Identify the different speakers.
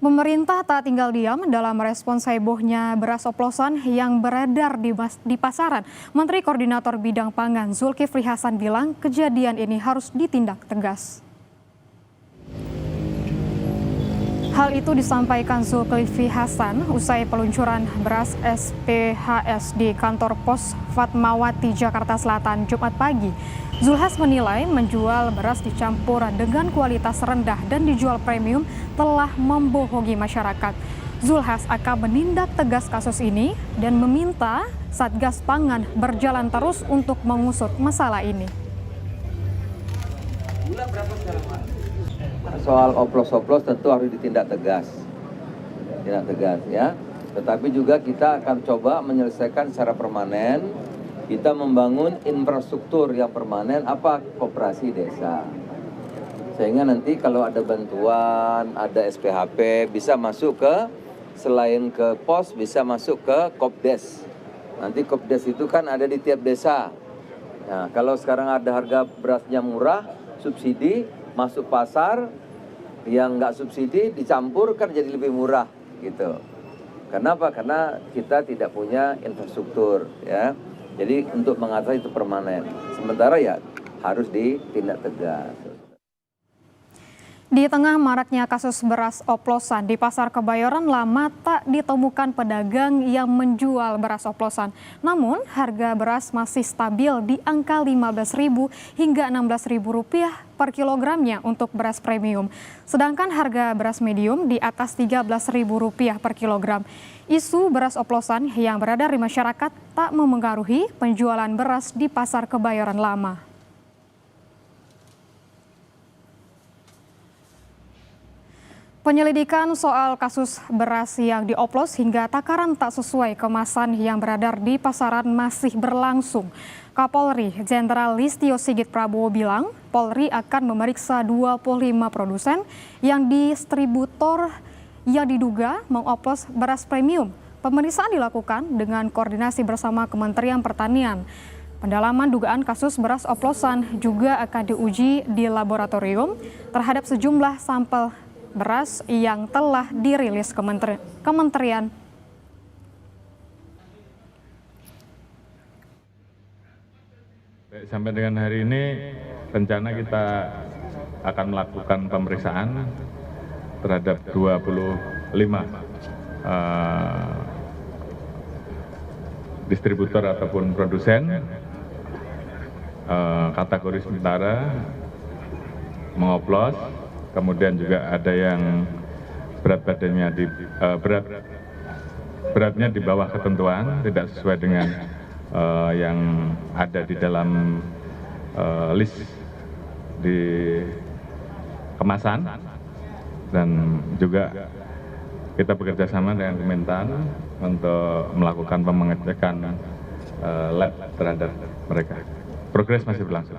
Speaker 1: Pemerintah tak tinggal diam dalam merespons hebohnya beras oplosan yang beredar di pasaran. Menteri Koordinator Bidang Pangan Zulkifli Hasan bilang kejadian ini harus ditindak tegas. Hal itu disampaikan Zulkifli Hasan usai peluncuran beras SPHS di kantor pos Fatmawati, Jakarta Selatan, Jumat pagi. Zulhas menilai menjual beras dicampur dengan kualitas rendah dan dijual premium telah membohongi masyarakat. Zulhas akan menindak tegas kasus ini dan meminta Satgas Pangan berjalan terus untuk mengusut masalah ini.
Speaker 2: Soal oplos-oplos tentu harus ditindak tegas, ya. Tetapi juga kita akan coba menyelesaikan secara permanen. Kita membangun infrastruktur yang permanen, koperasi desa. Sehingga nanti kalau ada bantuan, ada SPHP, bisa masuk selain ke pos, bisa masuk ke Kopdes. Nanti Kopdes itu kan ada di tiap desa. Nah, kalau sekarang ada harga berasnya murah, subsidi, masuk pasar, yang nggak subsidi dicampur kan jadi lebih murah gitu. Kenapa? Karena kita tidak punya infrastruktur, ya. Jadi untuk mengatasi itu permanen. Sementara ya harus ditindak tegas.
Speaker 1: Di tengah maraknya kasus beras oplosan di Pasar Kebayoran Lama tak ditemukan pedagang yang menjual beras oplosan. Namun harga beras masih stabil di angka Rp15.000 hingga Rp16.000 per kilogramnya untuk beras premium. Sedangkan harga beras medium di atas Rp13.000 per kilogram. Isu beras oplosan yang beredar di masyarakat tak memengaruhi penjualan beras di Pasar Kebayoran Lama. Penyelidikan soal kasus beras yang dioplos hingga takaran tak sesuai kemasan yang beredar di pasaran masih berlangsung. Kapolri Jenderal Listio Sigit Prabowo bilang Polri akan memeriksa 25 produsen yang distributor yang diduga mengoplos beras premium. Pemeriksaan dilakukan dengan koordinasi bersama Kementerian Pertanian. Pendalaman dugaan kasus beras oplosan juga akan diuji di laboratorium terhadap sejumlah sampel beras yang telah dirilis Kementerian.
Speaker 3: Sampai dengan hari ini rencana kita akan melakukan pemeriksaan terhadap 25 distributor ataupun produsen kategori sementara mengoplos. Kemudian juga ada yang beratnya di bawah ketentuan, tidak sesuai dengan yang ada di dalam list di kemasan, dan juga kita bekerja sama dengan Kementan untuk melakukan pengecekan lab terhadap mereka. Progres masih berlangsung.